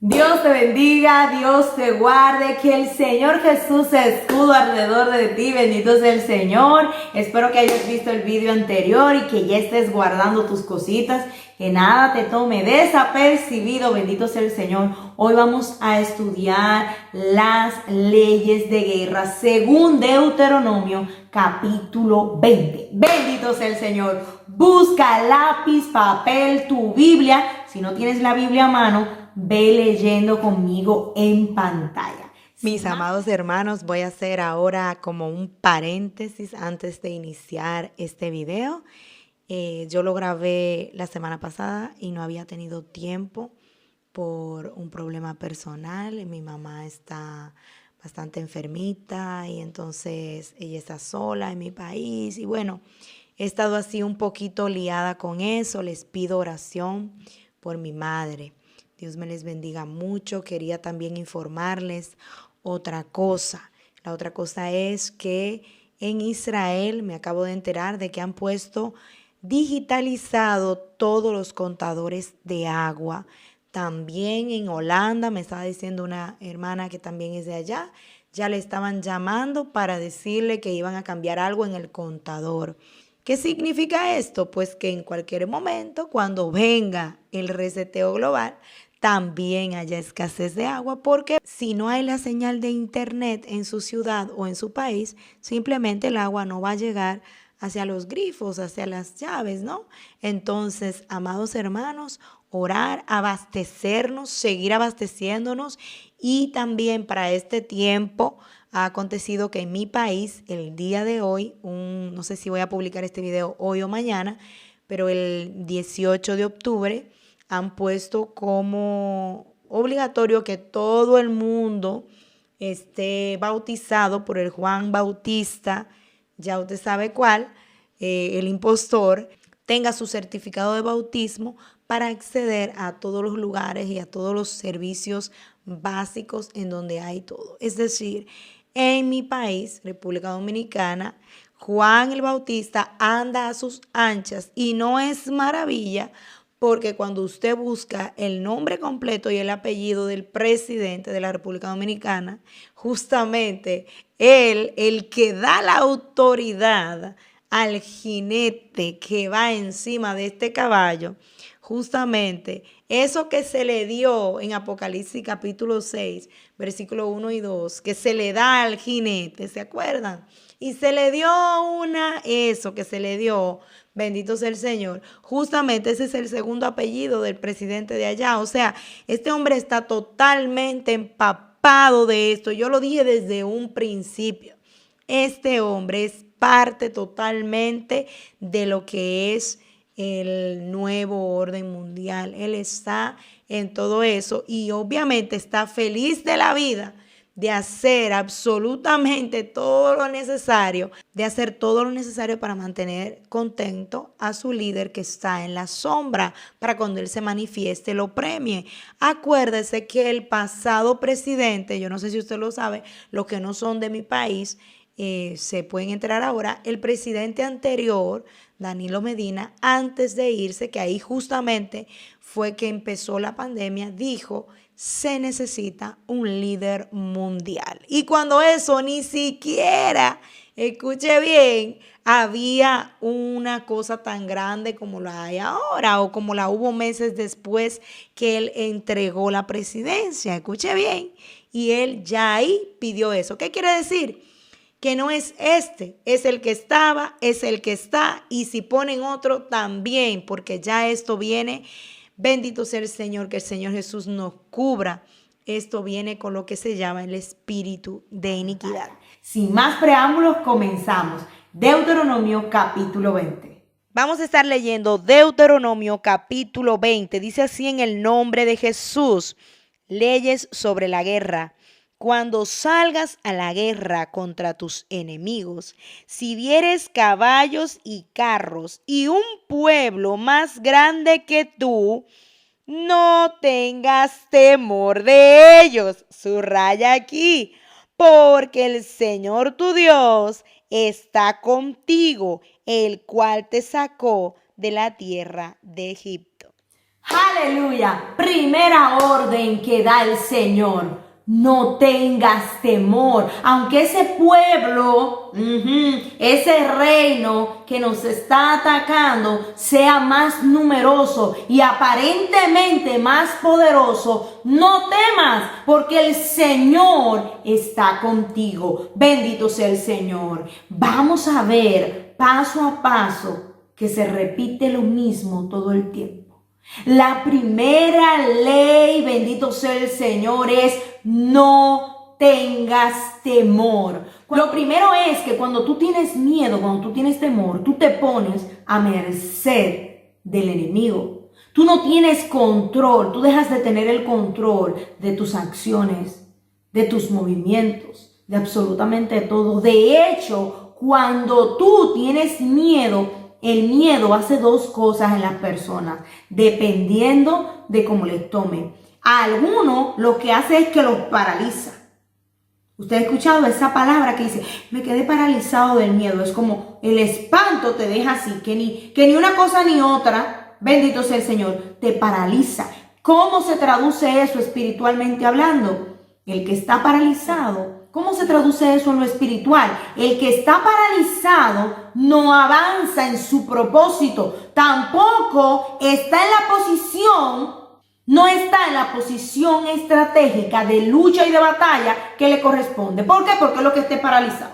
Dios te bendiga, Dios te guarde, que el Señor Jesús se escudo alrededor de ti, bendito sea el Señor. Espero que hayas visto el video anterior y que ya estés guardando tus cositas, que nada te tome desapercibido, bendito sea el Señor. Hoy vamos a estudiar las leyes de guerra según Deuteronomio capítulo 20. Bendito sea el Señor. Busca lápiz, papel, tu Biblia. Si no tienes la Biblia a mano, ve leyendo conmigo en pantalla. Mis amados hermanos, voy a hacer ahora como un paréntesis antes de iniciar este video. Yo lo grabé la semana pasada y no había tenido tiempo por un problema personal. Mi mamá está bastante enfermita y entonces ella está sola en mi país y bueno, he estado así un poquito liada con eso. Les pido oración por mi madre. Dios me les bendiga mucho. Quería también informarles otra cosa. La otra cosa es que en Israel me acabo de enterar de que han puesto digitalizado todos los contadores de agua. También en Holanda, me estaba diciendo una hermana que también es de allá, ya le estaban llamando para decirle que iban a cambiar algo en el contador. ¿Qué significa esto? Pues que en cualquier momento, cuando venga el reseteo global, también haya escasez de agua, porque si no hay la señal de internet en su ciudad o en su país, simplemente el agua no va a llegar hacia los grifos, hacia las llaves, ¿no? Entonces, amados hermanos, orar, abastecernos, seguir abasteciéndonos y también para este tiempo ha acontecido que en mi país, el día de hoy, no sé si voy a publicar este video hoy o mañana, pero el 18 de octubre han puesto como obligatorio que todo el mundo esté bautizado por el Juan Bautista, ya usted sabe cuál, el impostor, tenga su certificado de bautismo para acceder a todos los lugares y a todos los servicios básicos en donde hay todo. Es decir, en mi país, República Dominicana, Juan el Bautista anda a sus anchas y no es maravilla porque cuando usted busca el nombre completo y el apellido del presidente de la República Dominicana, justamente él, el que da la autoridad al jinete que va encima de este caballo, justamente eso que se le dio en Apocalipsis capítulo 6, versículo 1 y 2, que se le da al jinete, ¿se acuerdan? Y se le dio eso que se le dio, bendito sea el Señor, justamente ese es el segundo apellido del presidente de allá. O sea, este hombre está totalmente empapado de esto. Yo lo dije desde un principio. Este hombre es parte totalmente de lo que es el nuevo orden mundial. Él está en todo eso y obviamente está feliz de la vida de hacer absolutamente todo lo necesario, de hacer todo lo necesario para mantener contento a su líder que está en la sombra, para cuando él se manifieste lo premie. Acuérdese que el pasado presidente, yo no sé si usted lo sabe, los que no son de mi país, se pueden enterar ahora, el presidente anterior, Danilo Medina, antes de irse, que ahí justamente fue que empezó la pandemia, dijo: se necesita un líder mundial. Y cuando eso ni siquiera, escuche bien, había una cosa tan grande como la hay ahora o como la hubo meses después que él entregó la presidencia, escuche bien, y él ya ahí pidió eso. ¿Qué quiere decir? Que no es este, es el que estaba, es el que está, y si ponen otro también, porque ya esto viene. Bendito sea el Señor, que el Señor Jesús nos cubra. Esto viene con lo que se llama el espíritu de iniquidad. Sin más preámbulos, comenzamos. Deuteronomio capítulo 20. Vamos a estar leyendo Deuteronomio capítulo 20. Dice así: en el nombre de Jesús, leyes sobre la guerra. Cuando salgas a la guerra contra tus enemigos, si vieres caballos y carros y un pueblo más grande que tú, no tengas temor de ellos. Subraya aquí, porque el Señor tu Dios está contigo, el cual te sacó de la tierra de Egipto. Aleluya. Primera orden que da el Señor. No tengas temor. Aunque ese pueblo, ese reino que nos está atacando sea más numeroso y aparentemente más poderoso, no temas porque el Señor está contigo. Bendito sea el Señor. Vamos a ver paso a paso que se repite lo mismo todo el tiempo. La primera ley, bendito sea el Señor, es no tengas temor. Lo primero es que cuando tú tienes miedo, cuando tú tienes temor, tú te pones a merced del enemigo. Tú no tienes control, tú dejas de tener el control de tus acciones, de tus movimientos, de absolutamente todo. De hecho, cuando tú tienes miedo, el miedo hace dos cosas en las personas, dependiendo de cómo les tome. A algunos lo que hace es que los paraliza. Usted ha escuchado esa palabra que dice, me quedé paralizado del miedo. Es como el espanto te deja así, que ni una cosa ni otra, bendito sea el Señor, te paraliza. ¿Cómo se traduce eso espiritualmente hablando? El que está paralizado, ¿cómo se traduce eso en lo espiritual? El que está paralizado no avanza en su propósito, tampoco está en la posición, no está en la posición estratégica de lucha y de batalla que le corresponde. ¿Por qué? Porque es lo que esté paralizado.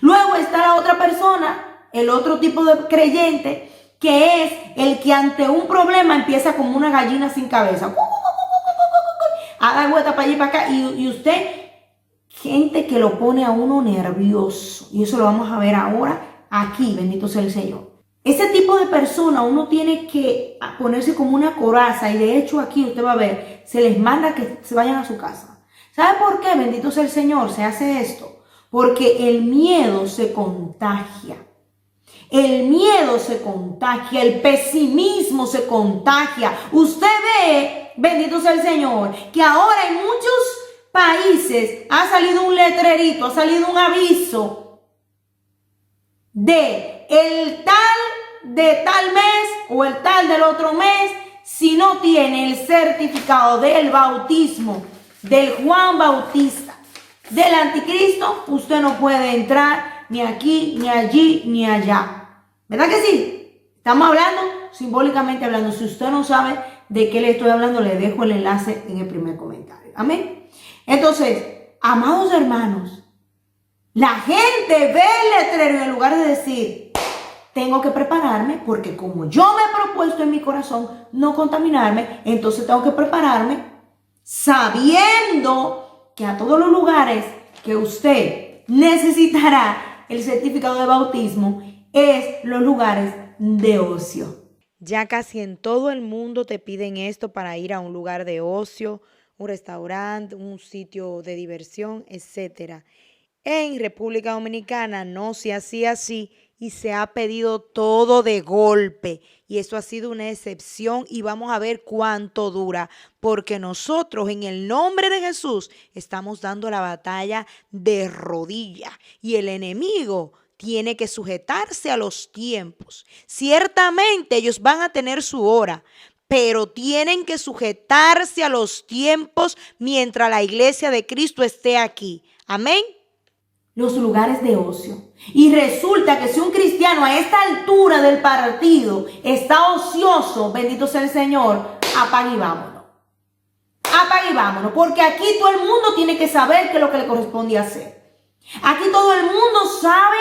Luego está la otra persona, el otro tipo de creyente, que es el que ante un problema empieza como una gallina sin cabeza. Haga vuelta para allá y para acá y usted, gente que lo pone a uno nervioso. Y eso lo vamos a ver ahora aquí, bendito sea el Señor. Ese tipo de persona uno tiene que ponerse como una coraza y de hecho aquí usted va a ver, se les manda que se vayan a su casa. ¿Sabe por qué? Bendito sea el Señor, se hace esto. Porque el miedo se contagia. El miedo se contagia, el pesimismo se contagia. Usted ve, bendito sea el Señor, que ahora en muchos países ha salido un letrerito, ha salido un aviso de tal mes o el tal del otro mes, si no tiene el certificado del bautismo del Juan Bautista, del anticristo, usted no puede entrar ni aquí, ni allí, ni allá. ¿Verdad que sí? Estamos hablando, simbólicamente hablando. Si usted no sabe de qué le estoy hablando, le dejo el enlace en el primer comentario. Amén. Entonces, amados hermanos, la gente ve el letrero y en lugar de decir, tengo que prepararme, porque como yo me he propuesto en mi corazón no contaminarme, entonces tengo que prepararme sabiendo que a todos los lugares que usted necesitará el certificado de bautismo es los lugares de ocio. Ya casi en todo el mundo te piden esto para ir a un lugar de ocio, un restaurante, un sitio de diversión, etc. En República Dominicana no se hacía así y se ha pedido todo de golpe. Y eso ha sido una excepción y vamos a ver cuánto dura, porque nosotros en el nombre de Jesús estamos dando la batalla de rodillas y el enemigo tiene que sujetarse a los tiempos. Ciertamente ellos van a tener su hora, pero tienen que sujetarse a los tiempos mientras la iglesia de Cristo esté aquí. Amén. Los lugares de ocio. Y resulta que si un cristiano a esta altura del partido está ocioso, bendito sea el Señor, apague y vámonos. Apague y vámonos, porque aquí todo el mundo tiene que saber qué es lo que le corresponde hacer. Aquí todo el mundo sabe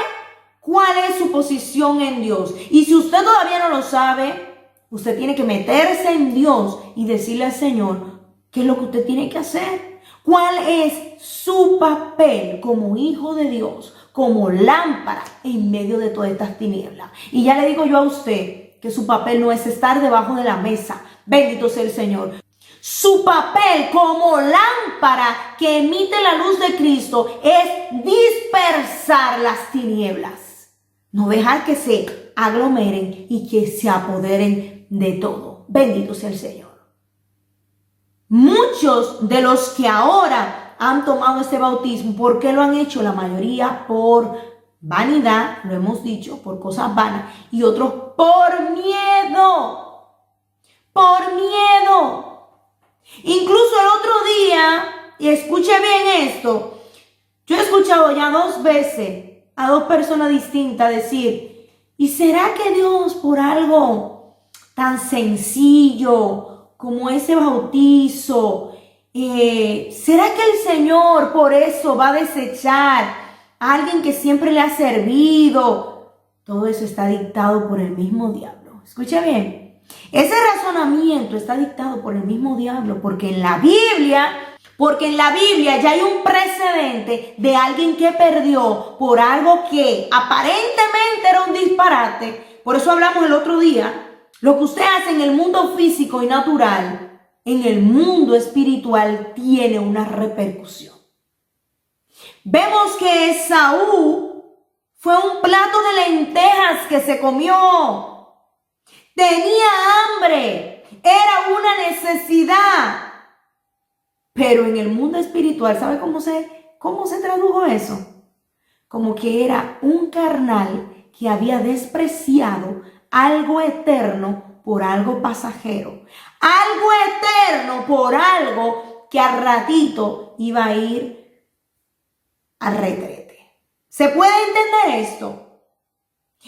cuál es su posición en Dios. Y si usted todavía no lo sabe, usted tiene que meterse en Dios y decirle al Señor qué es lo que usted tiene que hacer. ¿Cuál es su papel como hijo de Dios, como lámpara en medio de todas estas tinieblas? Y ya le digo yo a usted que su papel no es estar debajo de la mesa. Bendito sea el Señor. Su papel como lámpara que emite la luz de Cristo es dispersar las tinieblas. No dejar que se aglomeren y que se apoderen de todo. Bendito sea el Señor. Muchos de los que ahora han tomado este bautismo, ¿por qué lo han hecho? La mayoría por vanidad, lo hemos dicho, por cosas vanas, y otros por miedo. por miedo. Incluso el otro día, y escuche bien esto, yo he escuchado ya 2 veces a 2 personas distintas decir, ¿y será que Dios por algo tan sencillo como ese bautizo, será que el Señor por eso va a desechar a alguien que siempre le ha servido? Todo eso está dictado por el mismo diablo. Escucha bien, ese razonamiento está dictado por el mismo diablo, porque en la Biblia ya hay un precedente de alguien que perdió por algo que aparentemente era un disparate. Por eso hablamos el otro día. Lo que usted hace en el mundo físico y natural, en el mundo espiritual tiene una repercusión. Vemos que Esaú fue un plato de lentejas que se comió. Tenía hambre, era una necesidad. Pero en el mundo espiritual, ¿sabe cómo se tradujo eso? Como que era un carnal que había despreciado algo eterno por algo pasajero. Algo eterno por algo que al ratito iba a ir al retrete. ¿Se puede entender esto?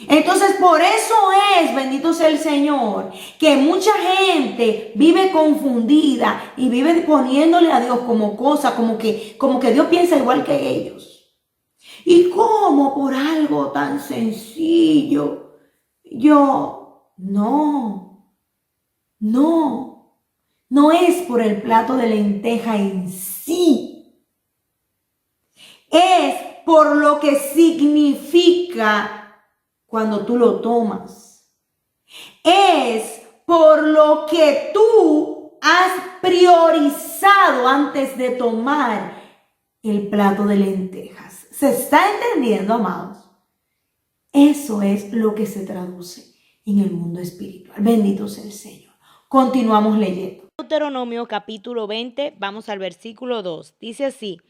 Entonces, por eso es, bendito sea el Señor, que mucha gente vive confundida y vive poniéndole a Dios como cosa, como que Dios piensa igual que ellos. ¿Y cómo por algo tan sencillo? No es por el plato de lenteja en sí. Es por lo que significa cuando tú lo tomas. Es por lo que tú has priorizado antes de tomar el plato de lentejas. ¿Se está entendiendo, amados? Eso es lo que se traduce en el mundo espiritual. Bendito sea el Señor. Continuamos leyendo. Deuteronomio capítulo 20, vamos al versículo 2. Dice así: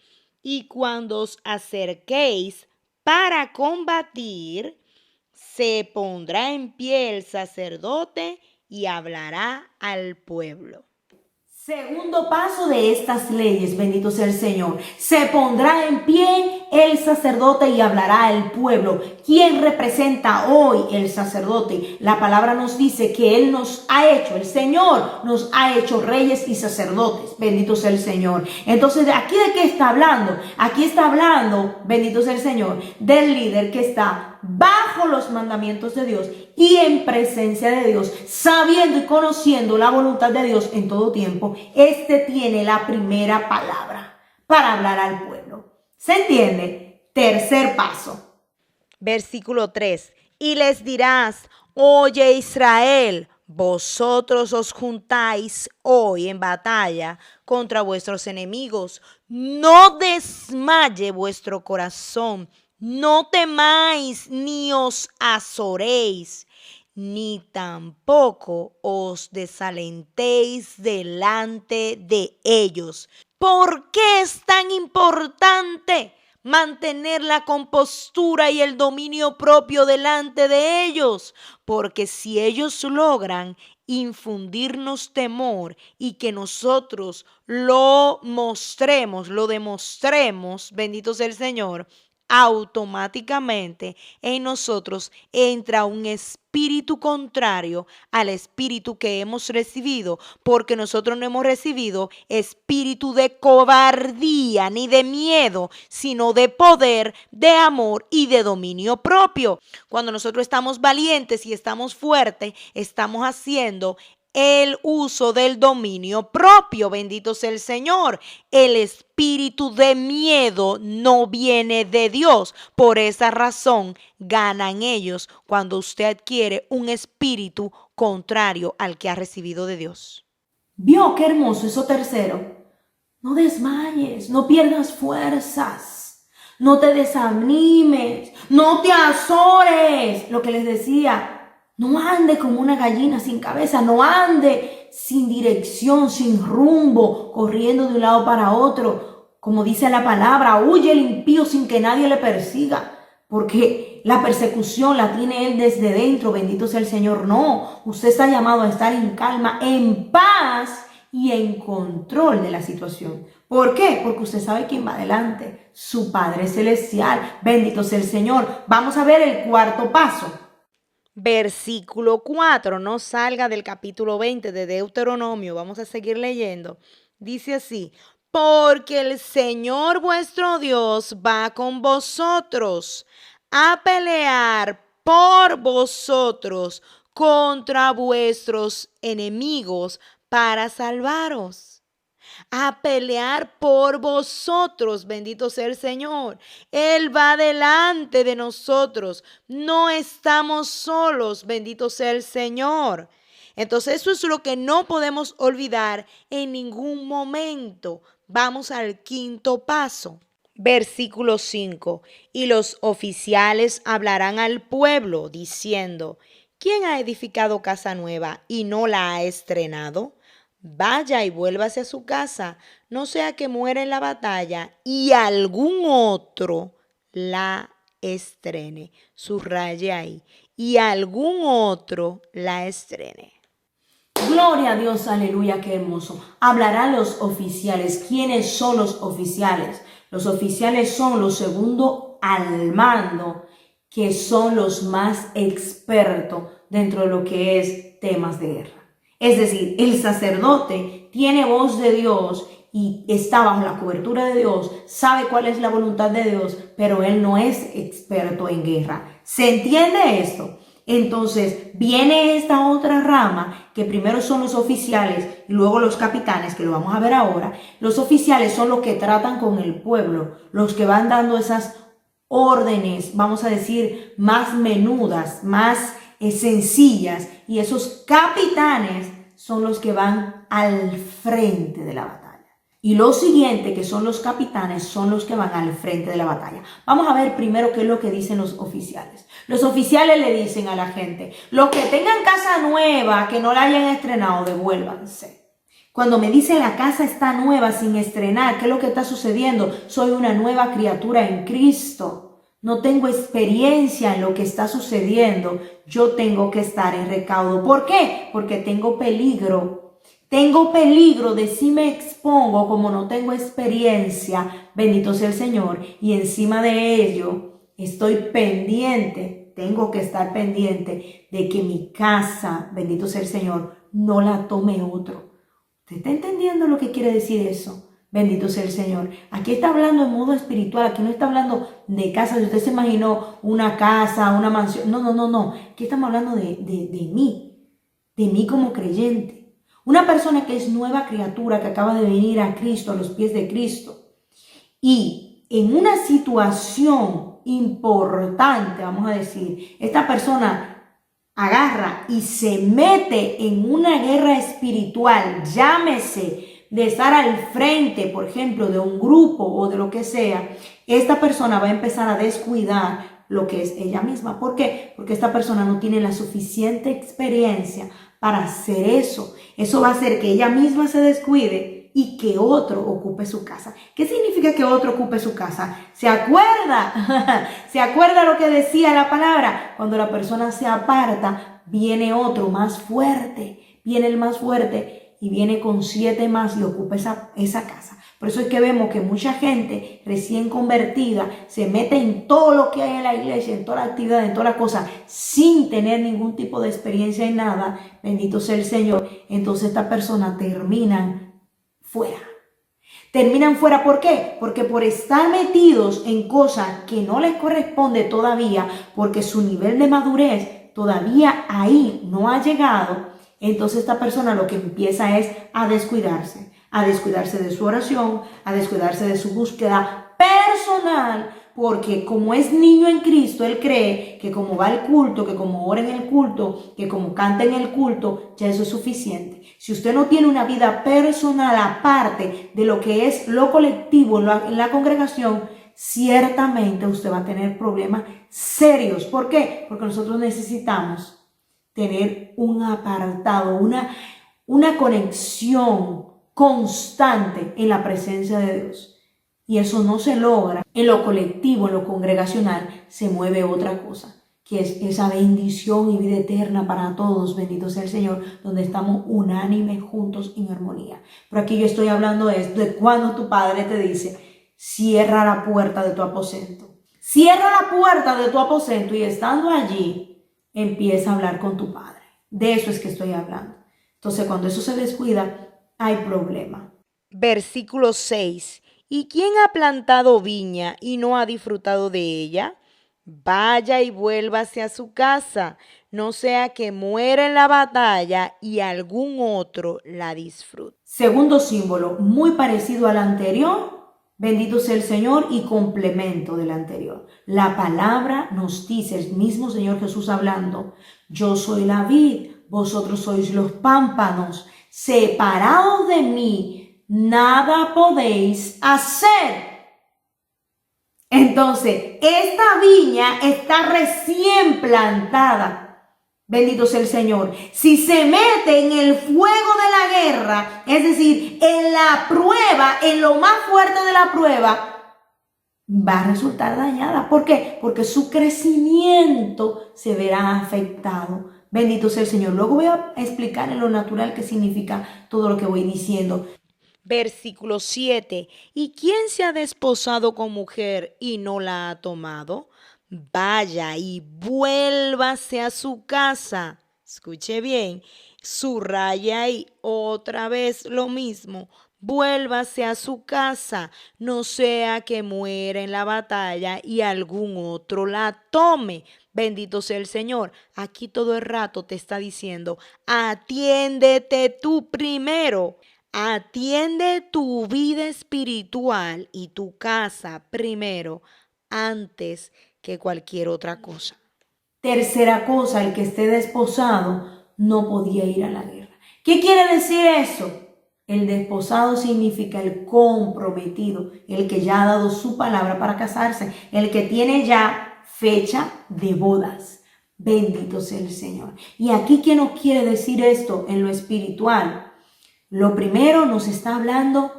y cuando os acerquéis para combatir, se pondrá en pie el sacerdote y hablará al pueblo. Segundo paso de estas leyes, bendito sea el Señor. Se pondrá en pie el sacerdote y hablará al pueblo. ¿Quién representa hoy el sacerdote? La palabra nos dice que Él nos ha hecho, el Señor nos ha hecho reyes y sacerdotes. Bendito sea el Señor. Entonces, ¿aquí de qué está hablando? Aquí está hablando, bendito sea el Señor, del líder que está bajo los mandamientos de Dios y en presencia de Dios, sabiendo y conociendo la voluntad de Dios en todo tiempo. Este tiene la primera palabra para hablar al pueblo. ¿Se entiende? Tercer paso. Versículo 3. Y les dirás: oye Israel, vosotros os juntáis hoy en batalla contra vuestros enemigos. No desmaye vuestro corazón. No temáis ni os azoréis, ni tampoco os desalentéis delante de ellos. ¿Por qué es tan importante mantener la compostura y el dominio propio delante de ellos? Porque si ellos logran infundirnos temor y que nosotros lo demostremos, bendito sea el Señor, automáticamente en nosotros entra un espíritu contrario al espíritu que hemos recibido, porque nosotros no hemos recibido espíritu de cobardía ni de miedo, sino de poder, de amor y de dominio propio. Cuando nosotros estamos valientes y estamos fuertes, estamos haciendo el uso del dominio propio, bendito sea el Señor. El espíritu de miedo no viene de Dios. Por esa razón ganan ellos cuando usted adquiere un espíritu contrario al que ha recibido de Dios. ¿Vio qué hermoso eso tercero? No desmayes, no pierdas fuerzas, no te desanimes, no te azores. Lo que les decía, no ande como una gallina sin cabeza, no ande sin dirección, sin rumbo, corriendo de un lado para otro. Como dice la palabra, huye el impío sin que nadie le persiga. porque la persecución la tiene él desde dentro, bendito sea el Señor. No, usted está llamado a estar en calma, en paz y en control de la situación. ¿Por qué? Porque usted sabe quién va adelante, su Padre Celestial, bendito sea el Señor. Vamos a ver el cuarto paso. Versículo 4, no salga del capítulo 20 de Deuteronomio, vamos a seguir leyendo. Dice así, porque el Señor vuestro Dios va con vosotros a pelear por vosotros contra vuestros enemigos para salvaros. A pelear por vosotros, bendito sea el Señor. Él va delante de nosotros, no estamos solos, bendito sea el Señor. Entonces eso es lo que no podemos olvidar en ningún momento. Vamos al quinto paso. Versículo 5. Y los oficiales hablarán al pueblo diciendo, ¿quién ha edificado casa nueva y no la ha estrenado? Vaya y vuélvase a su casa, no sea que muera en la batalla y algún otro la estrene. Subraye ahí. Y algún otro la estrene. Gloria a Dios, aleluya, qué hermoso. Hablarán los oficiales. ¿Quiénes son los oficiales? Los oficiales son los segundos al mando, que son los más expertos dentro de lo que es temas de guerra. Es decir, el sacerdote tiene voz de Dios y está bajo la cobertura de Dios, sabe cuál es la voluntad de Dios, pero él no es experto en guerra. ¿Se entiende esto? Entonces viene esta otra rama, que primero son los oficiales y luego los capitanes, que lo vamos a ver ahora. Los oficiales son los que tratan con el pueblo, los que van dando esas órdenes, vamos a decir, más menudas, más sencillas, y esos capitanes son los que van al frente de la batalla. Y lo siguiente, que son los capitanes, son los que van al frente de la batalla. Vamos a ver primero qué es lo que dicen los oficiales. Los oficiales le dicen a la gente, los que tengan casa nueva, que no la hayan estrenado, devuélvanse. Cuando me dice la casa está nueva sin estrenar, ¿qué es lo que está sucediendo? Soy una nueva criatura en Cristo. No tengo experiencia en lo que está sucediendo. Yo tengo que estar en recaudo. ¿Por qué? Porque tengo peligro. Tengo peligro de si me expongo como no tengo experiencia. Bendito sea el Señor. Y encima de ello estoy pendiente. Tengo que estar pendiente de que mi casa, bendito sea el Señor, no la tome otro. ¿Usted está entendiendo lo que quiere decir eso? Bendito sea el Señor. Aquí está hablando en modo espiritual. Aquí no está hablando de casa. Si usted se imaginó una casa, una mansión. No. Aquí estamos hablando de mí. De mí como creyente. Una persona que es nueva criatura, que acaba de venir a Cristo, a los pies de Cristo. Y en una situación importante, vamos a decir, esta persona agarra y se mete en una guerra espiritual. Llámese de estar al frente, por ejemplo, de un grupo o de lo que sea, esta persona va a empezar a descuidar lo que es ella misma. ¿Por qué? Porque esta persona no tiene la suficiente experiencia para hacer eso. Eso va a hacer que ella misma se descuide y que otro ocupe su casa. ¿Qué significa que otro ocupe su casa? ¿Se acuerda? ¿Se acuerda lo que decía la palabra? Cuando la persona se aparta, viene otro más fuerte. Viene el más fuerte y viene con 7 más y ocupa esa casa. Por eso es que vemos que mucha gente recién convertida se mete en todo lo que hay en la iglesia, en toda la actividad, en toda la cosa, sin tener ningún tipo de experiencia en nada. Bendito sea el Señor. Entonces estas personas terminan fuera. Terminan fuera, ¿por qué? Porque por estar metidos en cosas que no les corresponde todavía, porque su nivel de madurez todavía ahí no ha llegado. Entonces esta persona lo que empieza es a descuidarse de su oración, a descuidarse de su búsqueda personal, porque como es niño en Cristo, él cree que como va al culto, que como ora en el culto, que como canta en el culto, ya eso es suficiente. Si usted no tiene una vida personal aparte de lo que es lo colectivo en la congregación, ciertamente usted va a tener problemas serios. ¿Por qué? Porque nosotros necesitamos tener un apartado, una conexión constante en la presencia de Dios. y eso no se logra en lo colectivo, en lo congregacional, se mueve otra cosa, que es esa bendición y vida eterna para todos, bendito sea el Señor, donde estamos unánimes, juntos, en armonía. Pero aquí yo estoy hablando de cuando tu padre te dice, cierra la puerta de tu aposento. Cierra la puerta de tu aposento y estando allí, empieza a hablar con tu padre. De eso es que estoy hablando. Entonces, cuando eso se descuida, hay problema. Versículo 6. ¿Y quién ha plantado viña y no ha disfrutado de ella? Vaya y vuélvase a su casa, no sea que muera en la batalla y algún otro la disfrute. Segundo símbolo, muy parecido al anterior, bendito sea el Señor, y complemento del anterior. La palabra nos dice, el mismo Señor Jesús hablando, yo soy la vid, vosotros sois los pámpanos, separados de mí, nada podéis hacer. Entonces, esta viña está recién plantada. Bendito sea el Señor. Si se mete en el fuego de la guerra, es decir, en la prueba, en lo más fuerte de la prueba, va a resultar dañada. ¿Por qué? Porque su crecimiento se verá afectado. Bendito sea el Señor. Luego voy a explicar en lo natural qué significa todo lo que voy diciendo. Versículo 7. ¿Y quién se ha desposado con mujer y no la ha tomado? Vaya y vuélvase a su casa. Escuche bien, subraya ahí otra vez lo mismo. Vuélvase a su casa, no sea que muera en la batalla y algún otro la tome. Bendito sea el Señor. Aquí todo el rato te está diciendo, atiéndete tú primero. Atiende tu vida espiritual y tu casa primero antes que cualquier otra cosa. Tercera cosa, el que esté desposado no podía ir a la guerra. ¿Qué quiere decir eso? El desposado significa el comprometido, el que ya ha dado su palabra para casarse, el que tiene ya fecha de bodas. Bendito sea el Señor. Y aquí, ¿qué nos quiere decir esto en lo espiritual? Lo primero, nos está hablando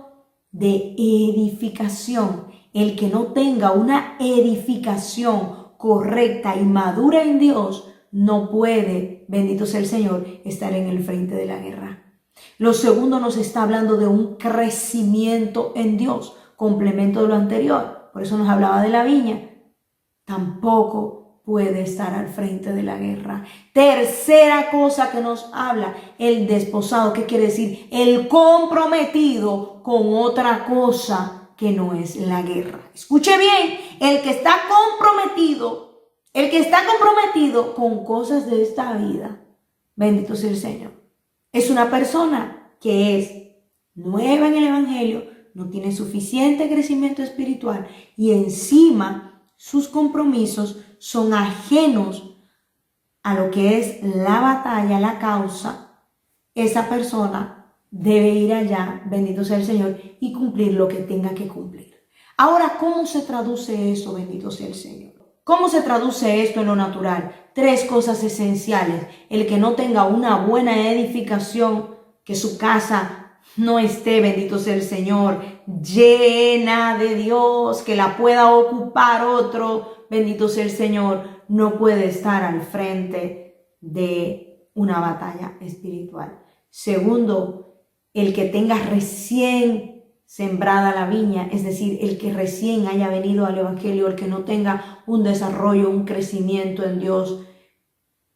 de edificación. El que no tenga una edificación correcta y madura en Dios, no puede, bendito sea el Señor, estar en el frente de la guerra. Lo segundo, nos está hablando de un crecimiento en Dios, complemento de lo anterior. Por eso nos hablaba de la viña. Tampoco puede estar al frente de la guerra. Tercera cosa que nos habla, el desposado. ¿Qué quiere decir? El comprometido con otra cosa que no es la guerra. Escuche bien, el que está comprometido con cosas de esta vida, bendito sea el Señor, es una persona que es nueva en el Evangelio, no tiene suficiente crecimiento espiritual y encima sus compromisos son ajenos a lo que es la batalla, la causa. Esa persona debe ir allá, bendito sea el Señor, y cumplir lo que tenga que cumplir. Ahora, ¿cómo se traduce eso, bendito sea el Señor? ¿Cómo se traduce esto en lo natural? Tres cosas esenciales. El que no tenga una buena edificación, que su casa no esté, bendito sea el Señor, llena de Dios, que la pueda ocupar otro, bendito sea el Señor, no puede estar al frente de una batalla espiritual. Segundo, el que tenga recién sembrada la viña, es decir, el que recién haya venido al Evangelio, el que no tenga un desarrollo, un crecimiento en Dios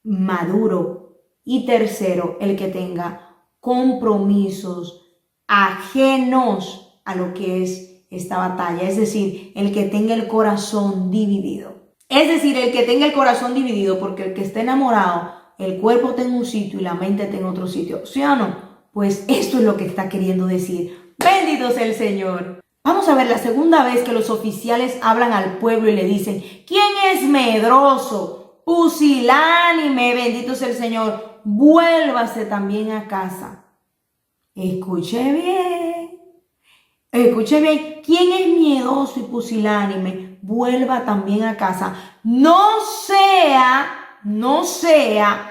maduro. Y tercero, el que tenga compromisos ajenos a lo que es esta batalla, es decir, el que tenga el corazón dividido. Es decir, el que tenga el corazón dividido, porque el que esté enamorado, el cuerpo está en un sitio y la mente está en otro sitio, ¿sí o no? Pues esto es lo que está queriendo decir. Bendito sea el Señor. Vamos a ver la segunda vez que los oficiales hablan al pueblo y le dicen, ¿quién es medroso, pusilánime? Bendito sea el Señor. Vuélvase también a casa. Escuche bien. Escuche bien. ¿Quién es miedoso y pusilánime? Vuelva también a casa. No sea,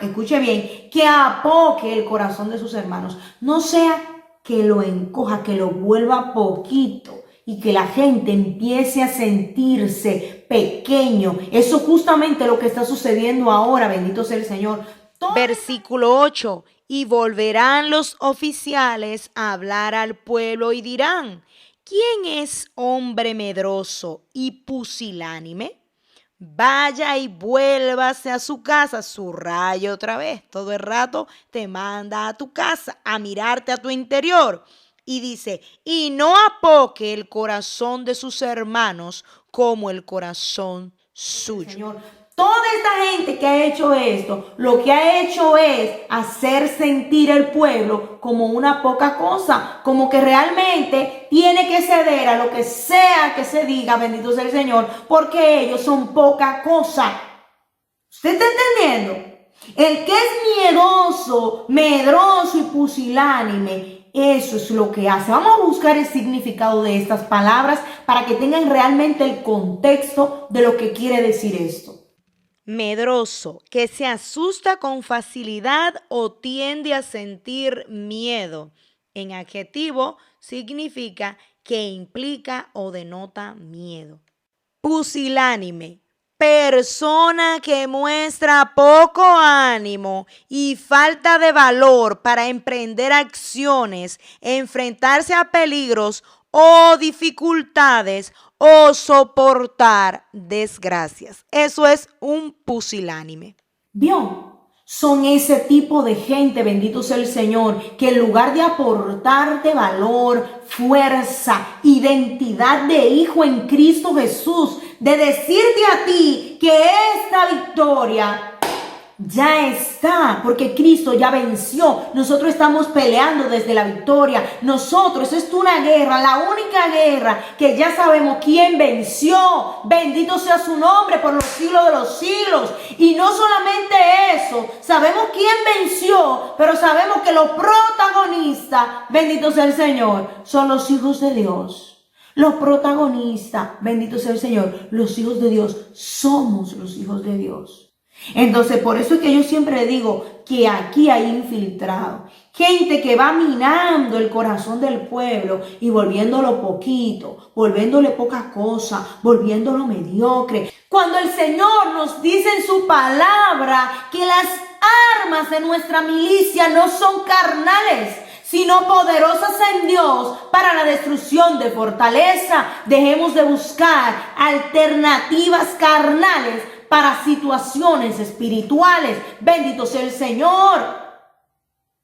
escuche bien, que apoque el corazón de sus hermanos. No sea que lo encoja, que lo vuelva poquito, y que la gente empiece a sentirse pequeño. Eso es justamente lo que está sucediendo ahora, bendito sea el Señor. Versículo 8. Y volverán los oficiales a hablar al pueblo y dirán: ¿quién es hombre medroso y pusilánime? Vaya y vuélvase a su casa, subraya otra vez. Todo el rato te manda a tu casa a mirarte a tu interior. Y dice: y no apoque el corazón de sus hermanos como el corazón suyo. Señor, toda esta gente que ha hecho esto, lo que ha hecho es hacer sentir el pueblo como una poca cosa, como que realmente tiene que ceder a lo que sea que se diga, bendito sea el Señor, porque ellos son poca cosa. ¿Usted está entendiendo? El que es miedoso, medroso y pusilánime, eso es lo que hace. Vamos a buscar el significado de estas palabras para que tengan realmente el contexto de lo que quiere decir esto. Medroso, que se asusta con facilidad o tiende a sentir miedo. En adjetivo significa que implica o denota miedo. Pusilánime, persona que muestra poco ánimo y falta de valor para emprender acciones, enfrentarse a peligros o dificultades o soportar desgracias. Eso es un pusilánime. ¿Vio? Son ese tipo de gente, bendito sea el Señor, que en lugar de aportarte valor, fuerza, identidad de hijo en Cristo Jesús, de decirte a ti que esta victoria ya está, porque Cristo ya venció. Nosotros estamos peleando desde la victoria. Nosotros, es una guerra, la única guerra que ya sabemos quién venció. Bendito sea su nombre por los siglos de los siglos. Y no solamente eso, sabemos quién venció, pero sabemos que los protagonistas, bendito sea el Señor, son los hijos de Dios. Los protagonistas, bendito sea el Señor, los hijos de Dios, somos los hijos de Dios. Entonces, por eso es que yo siempre digo que aquí hay infiltrados, gente que va minando el corazón del pueblo y volviéndolo poquito, volviéndole poca cosa, volviéndolo mediocre. Cuando el Señor nos dice en su palabra que las armas de nuestra milicia no son carnales, sino poderosas en Dios para la destrucción de fortaleza. Dejemos de buscar alternativas carnales para situaciones espirituales. Bendito sea el Señor.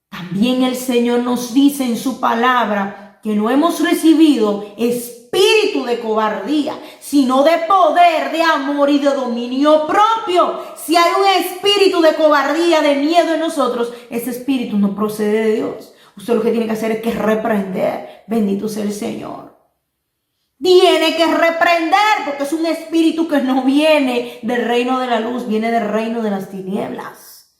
También el Señor nos dice en su palabra que no hemos recibido espíritu de cobardía, sino de poder, de amor y de dominio propio. Si hay un espíritu de cobardía, de miedo en nosotros, ese espíritu no procede de Dios. Usted lo que tiene que hacer es que reprender. Bendito sea el Señor. Tiene que reprender, porque es un espíritu que no viene del reino de la luz, viene del reino de las tinieblas.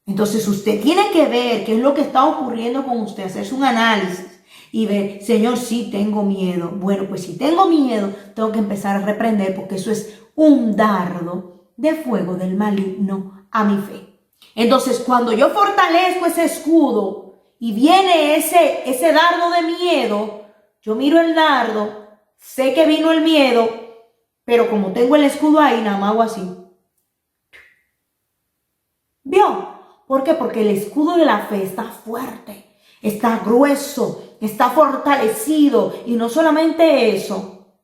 Entonces usted tiene que ver qué es lo que está ocurriendo con usted, hacerse un análisis y ver: Señor, sí tengo miedo. Bueno, pues si tengo miedo, tengo que empezar a reprender, porque eso es un dardo de fuego del maligno a mi fe. Entonces, cuando yo fortalezco ese escudo y viene ese dardo de miedo, yo miro el dardo. Sé que vino el miedo, pero como tengo el escudo ahí, nada más hago así. ¿Vio? ¿Por qué? Porque el escudo de la fe está fuerte, está grueso, está fortalecido. Y no solamente eso,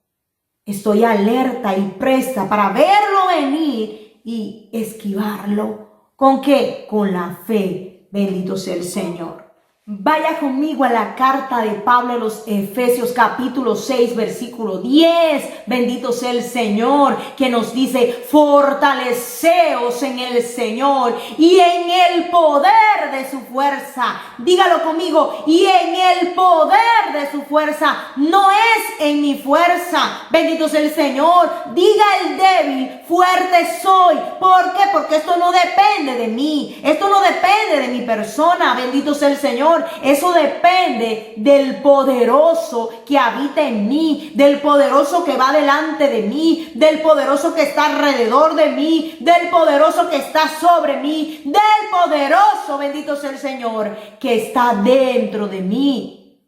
estoy alerta y presta para verlo venir y esquivarlo. ¿Con qué? Con la fe. Bendito sea el Señor. Vaya conmigo a la carta de Pablo a los Efesios capítulo 6 versículo 10. Bendito sea el Señor, que nos dice: fortaleceos en el Señor y en el poder de su fuerza. Dígalo conmigo: y en el poder de su fuerza. No es en mi fuerza. Bendito sea el Señor. Diga el débil: fuerte soy. ¿Por qué? Porque esto no depende de mí. Esto no depende de mi persona. Bendito sea el Señor. Eso depende del poderoso que habita en mí, del poderoso que va delante de mí, del poderoso que está alrededor de mí, del poderoso que está sobre mí, del poderoso, bendito sea el Señor, que está dentro de mí.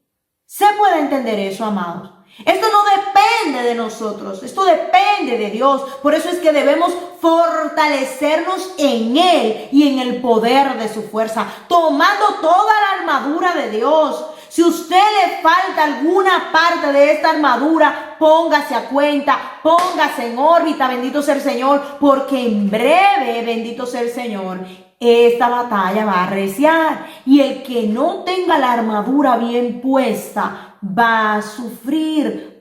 ¿Se puede entender eso, amados? Esto no depende de nosotros, esto depende de Dios. Por eso es que debemos fortalecernos en Él y en el poder de su fuerza, tomando toda la armadura de Dios. Si a usted le falta alguna parte de esta armadura, póngase a cuenta, póngase en órbita, bendito sea el Señor, porque en breve, bendito sea el Señor, esta batalla va a arreciar. Y el que no tenga la armadura bien puesta va a sufrir.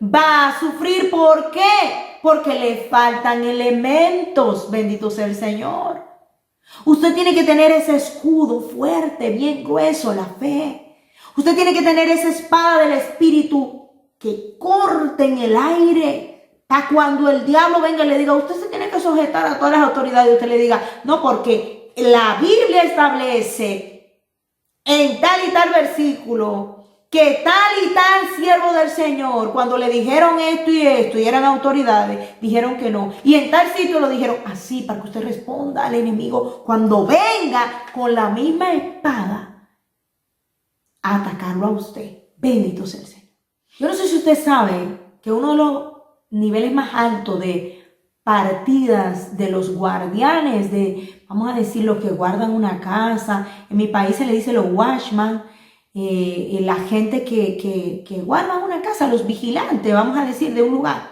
¿Por qué? Porque le faltan elementos, bendito sea el Señor. Usted tiene que tener ese escudo fuerte, bien grueso, la fe. Usted tiene que tener esa espada del Espíritu que corte en el aire, para cuando el diablo venga y le diga, usted se tiene que sujetar a todas las autoridades, y usted le diga, no, porque la Biblia establece en tal y tal versículo que tal y tal siervo del Señor, cuando le dijeron esto y eran autoridades, dijeron que no. Y en tal sitio lo dijeron así, para que usted responda al enemigo cuando venga con la misma espada a atacarlo a usted. Bendito sea el Señor. Yo no sé si usted sabe que uno de los niveles más altos de partidas de los guardianes, vamos a decir, los que guardan una casa, en mi país se le dice los watchmen, la gente que guarda una casa, los vigilantes, vamos a decir, de un lugar.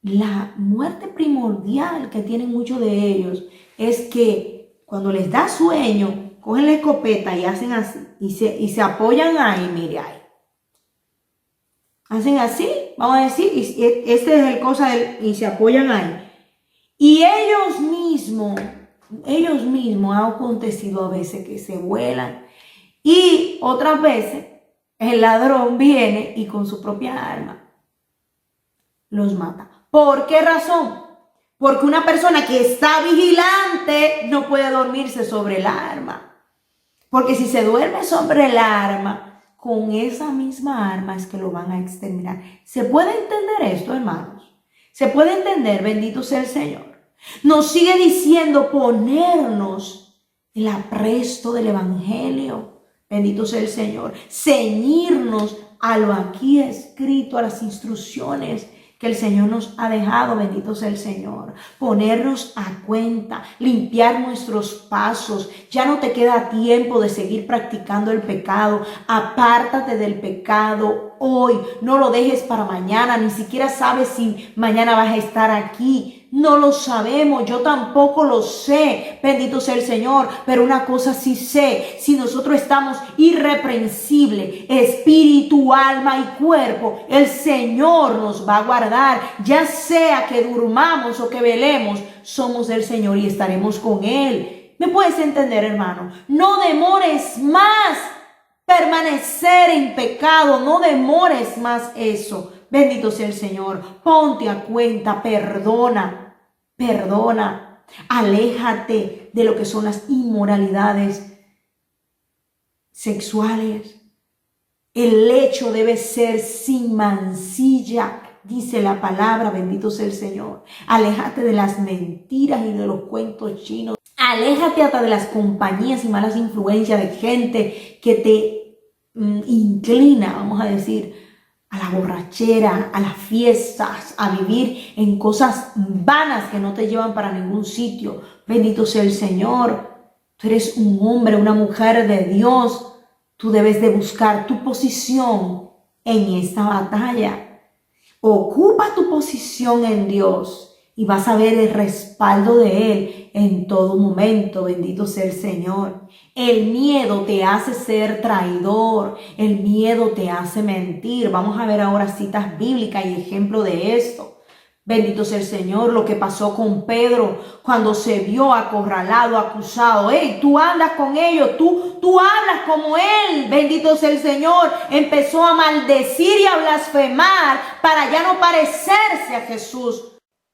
La muerte primordial que tienen muchos de ellos es que cuando les da sueño, cogen la escopeta y hacen así, y se apoyan ahí, mire ahí. Hacen así, vamos a decir, y este es el cosa y se apoyan ahí. Y ellos mismos ha acontecido a veces que se vuelan. Y otras veces el ladrón viene y con su propia arma los mata. ¿Por qué razón? Porque una persona que está vigilante no puede dormirse sobre el arma. Porque si se duerme sobre el arma, con esa misma arma es que lo van a exterminar. ¿Se puede entender esto, hermanos? ¿Se puede entender? Bendito sea el Señor. Nos sigue diciendo ponernos el apresto del Evangelio. Bendito sea el Señor. Ceñirnos a lo aquí escrito, a las instrucciones que el Señor nos ha dejado, bendito sea el Señor. Ponernos a cuenta, limpiar nuestros pasos. Ya no te queda tiempo de seguir practicando el pecado. Apártate del pecado hoy. No lo dejes para mañana. Ni siquiera sabes si mañana vas a estar aquí. No lo sabemos, yo tampoco lo sé, bendito sea el Señor, pero una cosa sí sé, si nosotros estamos irreprensibles, espíritu, alma y cuerpo, el Señor nos va a guardar, ya sea que durmamos o que velemos, somos del Señor y estaremos con Él. ¿Me puedes entender, hermano? No demores más permanecer en pecado, no demores más eso. Bendito sea el Señor. Ponte a cuenta, perdona. Aléjate de lo que son las inmoralidades sexuales. El lecho debe ser sin mancilla, dice la palabra, bendito sea el Señor. Aléjate de las mentiras y de los cuentos chinos. Aléjate hasta de las compañías y malas influencias de gente que te inclina, vamos a decir, a la borrachera, a las fiestas, a vivir en cosas vanas que no te llevan para ningún sitio. Bendito sea el Señor. Tú eres un hombre, una mujer de Dios. Tú debes de buscar tu posición en esta batalla. Ocupa tu posición en Dios y vas a ver el respaldo de Él en todo momento. Bendito sea el Señor. El miedo te hace ser traidor. El miedo te hace mentir. Vamos a ver ahora citas bíblicas y ejemplo de esto. Bendito sea el Señor. Lo que pasó con Pedro cuando se vio acorralado, acusado. Hey, tú andas con ellos. Tú hablas como él. Bendito sea el Señor. Empezó a maldecir y a blasfemar para ya no parecerse a Jesús.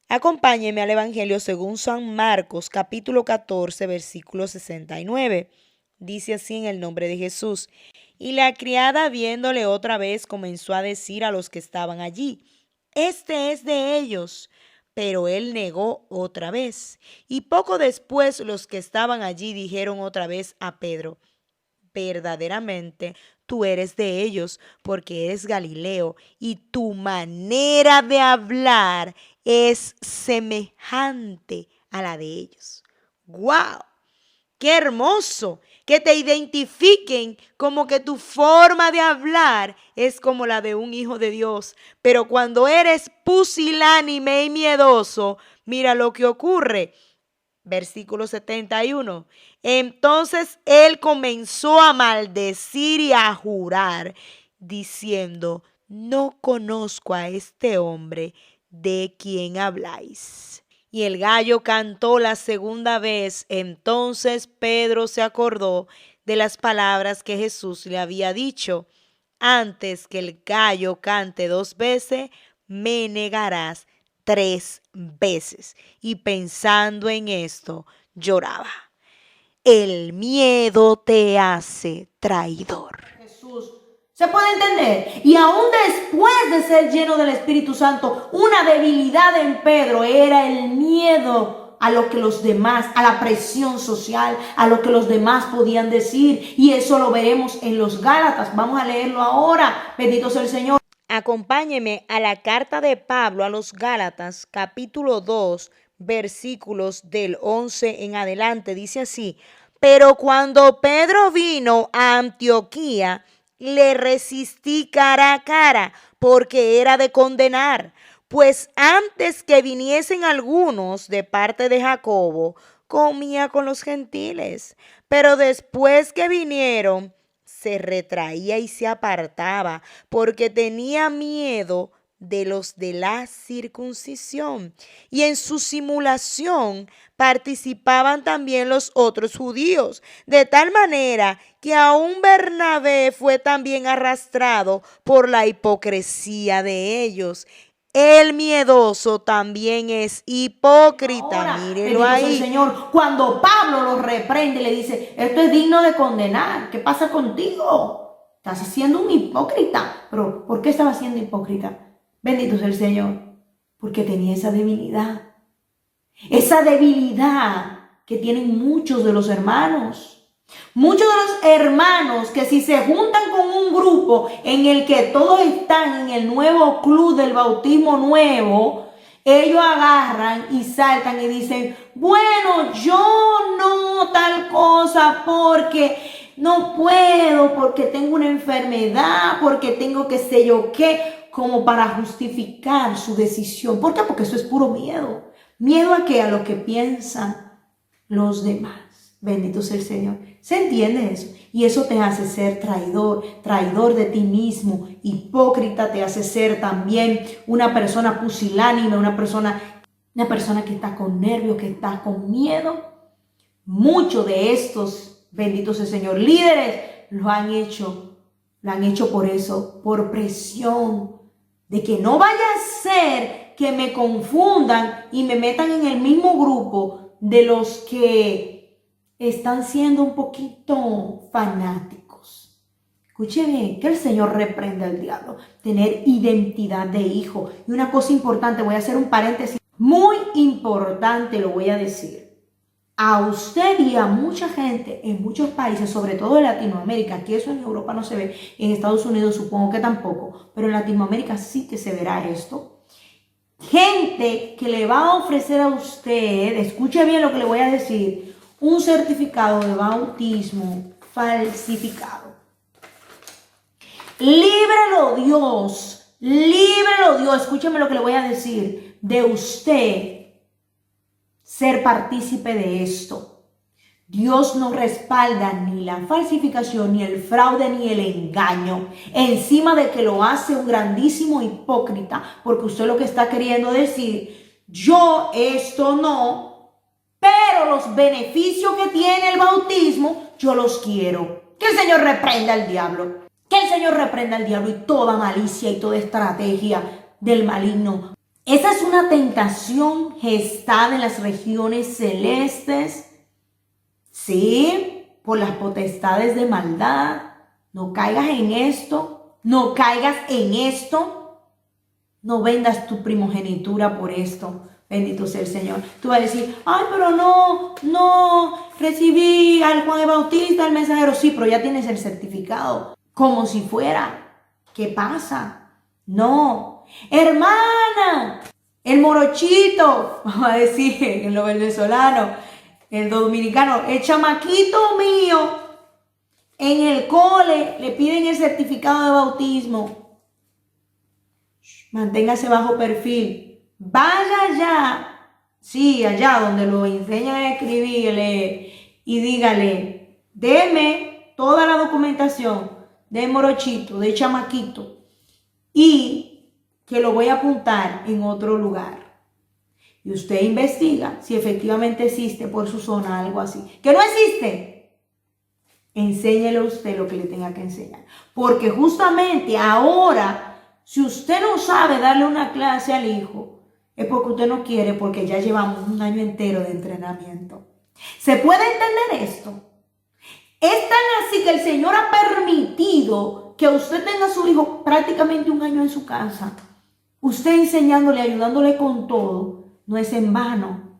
Acompáñeme al Evangelio según San Marcos, capítulo 14, versículo 69. Dice así en el nombre de Jesús. Y la criada, viéndole otra vez, comenzó a decir a los que estaban allí, este es de ellos. Pero él negó otra vez. Y poco después los que estaban allí dijeron otra vez a Pedro, verdaderamente, tú eres de ellos, porque eres Galileo, y tu manera de hablar es semejante a la de ellos. ¡Guau! ¡Qué hermoso! Que te identifiquen como que tu forma de hablar es como la de un hijo de Dios. Pero cuando eres pusilánime y miedoso, mira lo que ocurre. Versículo 71. Entonces él comenzó a maldecir y a jurar, diciendo: no conozco a este hombre de quien habláis. Y el gallo cantó la segunda vez. Entonces Pedro se acordó de las palabras que Jesús le había dicho: antes que el gallo cante 2 veces, me negarás 3 veces. Y pensando en esto, lloraba. El miedo te hace traidor. Jesús. ¿Se puede entender? Y aún después de ser lleno del Espíritu Santo, una debilidad en Pedro era el miedo a lo que los demás, a la presión social, a lo que los demás podían decir. Y eso lo veremos en los Gálatas. Vamos a leerlo ahora. Bendito sea el Señor. Acompáñeme a la carta de Pablo a los Gálatas, capítulo 2, versículos del 11 en adelante. Dice así: pero cuando Pedro vino a Antioquía, le resistí cara a cara, porque era de condenar. Pues antes que viniesen algunos de parte de Jacobo, comía con los gentiles. Pero después que vinieron, se retraía y se apartaba, porque tenía miedo de los de la circuncisión. Y en su simulación participaban también los otros judíos, de tal manera que aún Bernabé fue también arrastrado por la hipocresía de ellos. El miedoso también es hipócrita. Ahora, Mírelo bendito sea el ahí. Señor. Cuando Pablo lo reprende, le dice: esto es digno de condenar. ¿Qué pasa contigo? Estás siendo un hipócrita. Pero ¿por qué estaba siendo hipócrita? Bendito sea el Señor. Porque tenía esa debilidad. Esa debilidad que tienen muchos de los hermanos. Muchos de los hermanos que si se juntan con un grupo en el que todos están en el nuevo club del bautismo nuevo, ellos agarran y saltan y dicen: bueno, yo no tal cosa porque no puedo, porque tengo una enfermedad, porque tengo qué sé yo qué, como para justificar su decisión. ¿Por qué? Porque eso es puro miedo. ¿Miedo a qué? A lo que piensan los demás. Bendito sea el Señor. ¿Se entiende eso? Y eso te hace ser traidor, traidor de ti mismo, hipócrita, te hace ser también una persona pusilánime, una persona que está con nervios, que está con miedo. Muchos de estos, bendito sea el Señor, líderes, lo han hecho por eso, por presión, de que no vaya a ser que me confundan y me metan en el mismo grupo de los que están siendo un poquito fanáticos. Escuche bien, que el Señor reprenda al diablo. Tener identidad de hijo. Y una cosa importante, voy a hacer un paréntesis muy importante, lo voy a decir. A usted y a mucha gente en muchos países, sobre todo en Latinoamérica, aquí eso en Europa no se ve, en Estados Unidos supongo que tampoco, pero en Latinoamérica sí que se verá esto. Gente que le va a ofrecer a usted, escuche bien lo que le voy a decir, un certificado de bautismo falsificado. Líbrelo Dios, escúcheme lo que le voy a decir, de usted ser partícipe de esto. Dios no respalda ni la falsificación, ni el fraude, ni el engaño. Encima de que lo hace un grandísimo hipócrita, porque usted lo que está queriendo decir: yo esto no, pero los beneficios que tiene el bautismo, yo los quiero. Que el Señor reprenda al diablo. Que el Señor reprenda al diablo y toda malicia y toda estrategia del maligno. Esa es una tentación gestada en las regiones celestes, ¿sí? Por las potestades de maldad. No caigas en esto. No caigas en esto. No vendas tu primogenitura por esto. Bendito sea el Señor. Tú vas a decir: ay, pero no recibí al Juan el Bautista, al mensajero. Sí, pero ya tienes el certificado. como si fuera, ¿qué pasa? No, hermana, el morochito, vamos a decir en lo venezolano, el dominicano, el chamaquito mío, en el cole le piden el certificado de bautismo. Manténgase bajo perfil. Vaya allá, sí, allá donde lo enseñan a escribir y dígale, deme toda la documentación de morochito, de chamaquito, y que lo voy a apuntar en otro lugar. Y usted investiga si efectivamente existe por su zona algo así. ¿Que no existe? Enséñele usted lo que le tenga que enseñar. Porque justamente ahora, si usted no sabe darle una clase al hijo, es porque usted no quiere, porque ya llevamos un año entero de entrenamiento. ¿Se puede entender esto? Es tan así que el Señor ha permitido que usted tenga a su hijo prácticamente un año en su casa. Usted enseñándole, ayudándole con todo, no es en vano.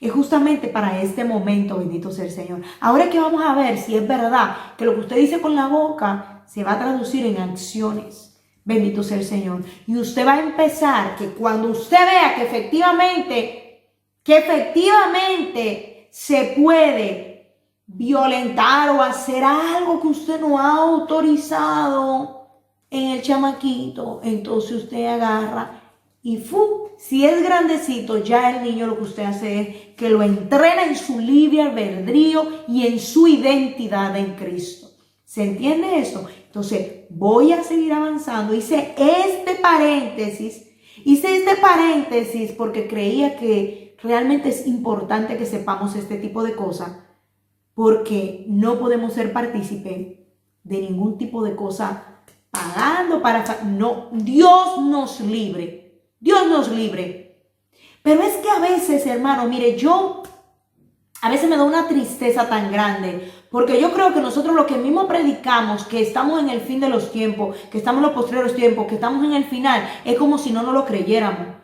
Es justamente para este momento, bendito sea el Señor. Ahora que vamos a ver si es verdad que lo que usted dice con la boca se va a traducir en acciones. Bendito sea el Señor. Y usted va a empezar que cuando usted vea que efectivamente se puede violentar o hacer algo que usted no ha autorizado en el chamaquito, entonces usted agarra y si es grandecito, ya el niño lo que usted hace es que lo entrena en su libre albedrío y en su identidad en Cristo. ¿Se entiende eso? Entonces, voy a seguir avanzando. Hice este paréntesis porque creía que realmente es importante que sepamos este tipo de cosas, porque no podemos ser partícipes de ningún tipo de cosa pagando para... No, Dios nos libre. Dios nos libre. Pero es que a veces, hermano, mire, a veces me da una tristeza tan grande, porque yo creo que nosotros lo que mismo predicamos, que estamos en el fin de los tiempos, que estamos en los postreros tiempos, que estamos en el final, es como si no nos lo creyéramos.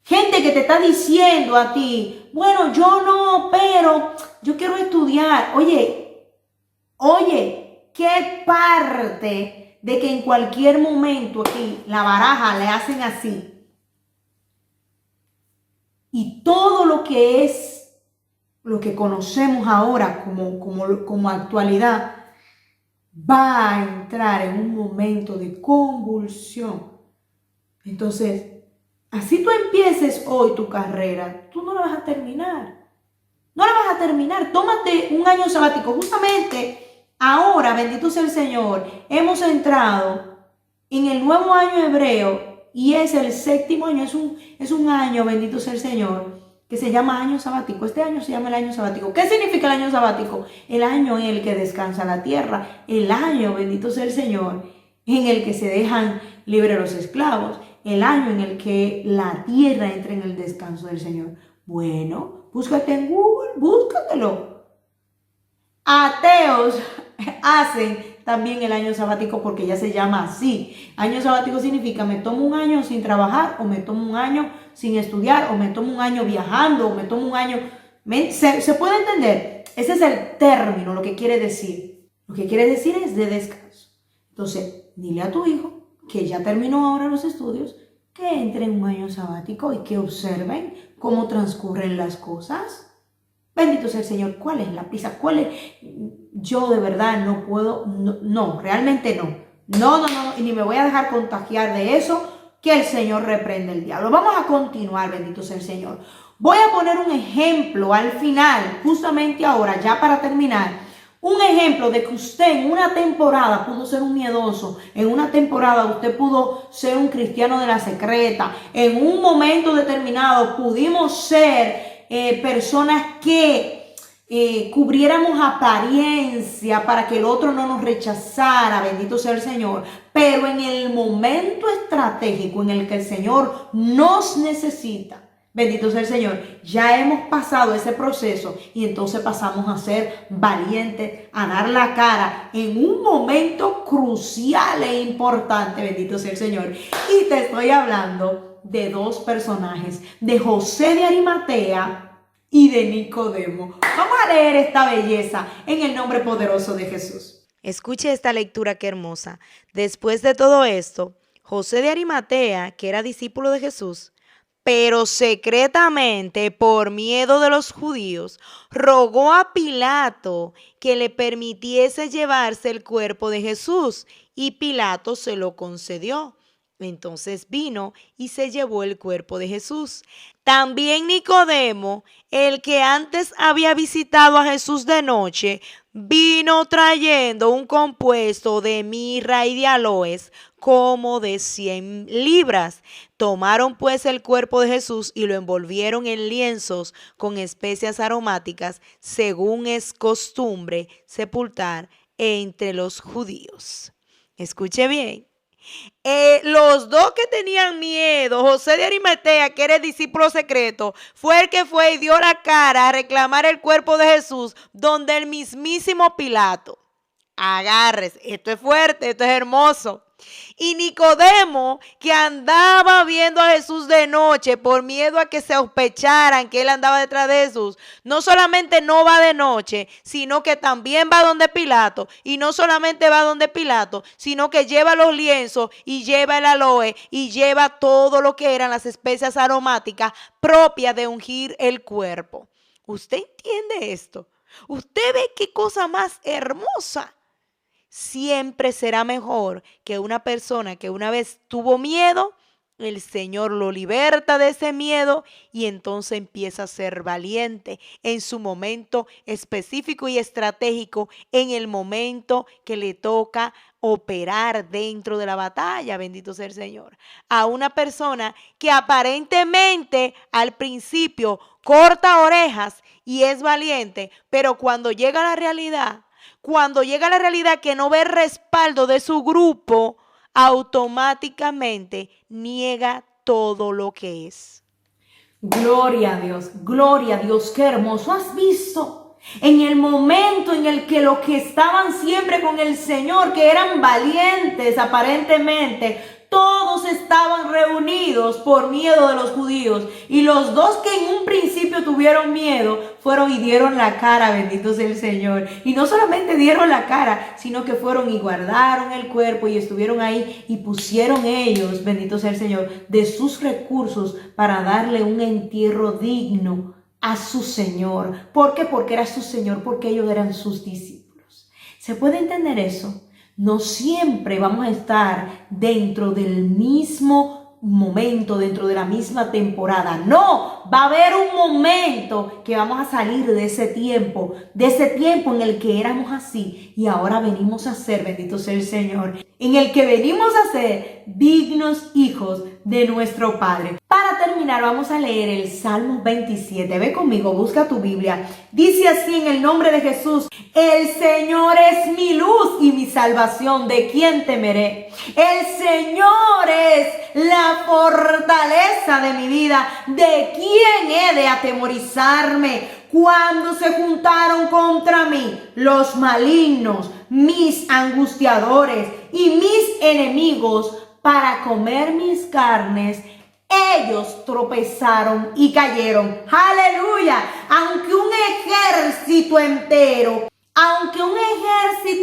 Gente que te está diciendo a ti, bueno, yo no, pero yo quiero estudiar. Oye, ¿qué parte de que en cualquier momento aquí la baraja le hacen así? Y todo lo que es lo que conocemos ahora como actualidad, va a entrar en un momento de convulsión. Entonces, así tú empieces hoy tu carrera, tú no la vas a terminar. No la vas a terminar. Tómate un año sabático. Justamente ahora, bendito sea el Señor, hemos entrado en el nuevo año hebreo y es el 7º año. Es un año, bendito sea el Señor, que se llama año sabático. Este año se llama el año sabático. ¿Qué significa el año sabático? El año en el que descansa la tierra. El año, bendito sea el Señor, en el que se dejan libres los esclavos. El año en el que la tierra entra en el descanso del Señor. Bueno, búscate en Google, búscatelo. Ateos hacen también el año sabático porque ya se llama así. Año sabático significa me tomo un año sin trabajar, o me tomo un año sin estudiar, o me tomo un año viajando, o me tomo un año... ¿Se puede entender? Ese es el término, lo que quiere decir. Lo que quiere decir es de descanso. Entonces, dile a tu hijo que ya terminó ahora los estudios, que entre en un año sabático y que observen cómo transcurren las cosas. Bendito sea el Señor. ¿Cuál es la prisa? ¿Cuál es? Yo de verdad no puedo, no, realmente no. No, y ni me voy a dejar contagiar de eso, que el Señor reprende el diablo. Vamos a continuar, bendito sea el Señor. Voy a poner un ejemplo al final, justamente ahora, ya para terminar. Un ejemplo de que usted en una temporada pudo ser un miedoso, en una temporada usted pudo ser un cristiano de la secreta, en un momento determinado pudimos ser personas que cubriéramos apariencia para que el otro no nos rechazara, bendito sea el Señor, pero en el momento estratégico en el que el Señor nos necesita, bendito sea el Señor, ya hemos pasado ese proceso y entonces pasamos a ser valientes, a dar la cara en un momento crucial e importante, bendito sea el Señor. Y te estoy hablando de dos personajes, de José de Arimatea y de Nicodemo. Vamos a leer esta belleza en el nombre poderoso de Jesús. Escuche esta lectura que hermosa. Después de todo esto, José de Arimatea, que era discípulo de Jesús, pero secretamente, por miedo de los judíos, rogó a Pilato que le permitiese llevarse el cuerpo de Jesús, y Pilato se lo concedió. Entonces vino y se llevó el cuerpo de Jesús. También Nicodemo, el que antes había visitado a Jesús de noche, vino trayendo un compuesto de mirra y de aloes como de 100 libras. Tomaron pues el cuerpo de Jesús y lo envolvieron en lienzos con especias aromáticas, según es costumbre sepultar entre los judíos. Escuche bien. Los dos que tenían miedo, José de Arimatea, que era el discípulo secreto, fue el que fue y dio la cara a reclamar el cuerpo de Jesús donde el mismísimo Pilato. Agárrese, esto es fuerte, esto es hermoso. Y Nicodemo, que andaba viendo a Jesús de noche por miedo a que se sospecharan que él andaba detrás de Jesús, no solamente no va de noche, sino que también va donde Pilato. Y no solamente va donde Pilato, sino que lleva los lienzos y lleva el aloe y lleva todo lo que eran las especias aromáticas propias de ungir el cuerpo. ¿Usted entiende esto? ¿Usted ve qué cosa más hermosa? Siempre será mejor que una persona que una vez tuvo miedo, el Señor lo liberta de ese miedo y entonces empieza a ser valiente en su momento específico y estratégico, en el momento que le toca operar dentro de la batalla. Bendito sea el Señor. A una persona que aparentemente al principio corta orejas y es valiente, pero cuando llega a la realidad, que no ve el respaldo de su grupo, automáticamente niega todo lo que es. Gloria a Dios, qué hermoso. ¿Has visto? En el momento en el que los que estaban siempre con el Señor, que eran valientes aparentemente, todos estaban reunidos por miedo de los judíos. Y los dos que en un principio tuvieron miedo fueron y dieron la cara, bendito sea el Señor. Y no solamente dieron la cara, sino que fueron y guardaron el cuerpo y estuvieron ahí y pusieron ellos, bendito sea el Señor, de sus recursos para darle un entierro digno a su Señor. ¿Por qué? Porque era su Señor, porque ellos eran sus discípulos. ¿Se puede entender eso? No siempre vamos a estar dentro del mismo momento, dentro de la misma temporada. No, va a haber un momento que vamos a salir de ese tiempo en el que éramos así y ahora venimos a ser, bendito sea el Señor, en el que venimos a ser dignos hijos de nuestro Padre. Para terminar, vamos a leer el Salmo 27. Ve conmigo, busca tu Biblia. Dice así en el nombre de Jesús: el Señor es mi luz y mi salvación, ¿de quién temeré? El Señor es la fortaleza de mi vida, ¿de quién he de atemorizarme? Cuando se juntaron contra mí los malignos, mis angustiadores y mis enemigos para comer mis carnes, ellos tropezaron y cayeron. ¡Aleluya! Aunque un ejército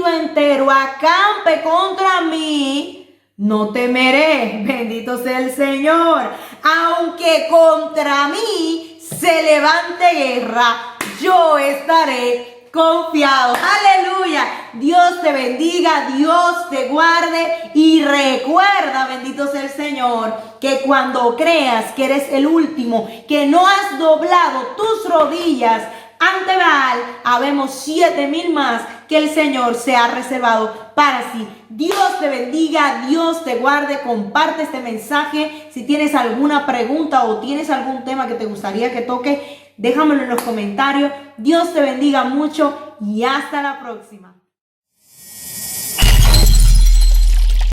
entero acampe contra mí, no temeré, bendito sea el Señor. Aunque contra mí se levante guerra, yo estaré confiado. ¡Aleluya! Dios te bendiga, Dios te guarde y recuerda, bendito sea el Señor, que cuando creas que eres el último, que no has doblado tus rodillas ante Baal, habemos 7,000 más que el Señor se ha reservado para sí. Dios te bendiga, Dios te guarde. Comparte este mensaje. Si tienes alguna pregunta o tienes algún tema que te gustaría que toque, déjamelo en los comentarios. Dios te bendiga mucho y hasta la próxima.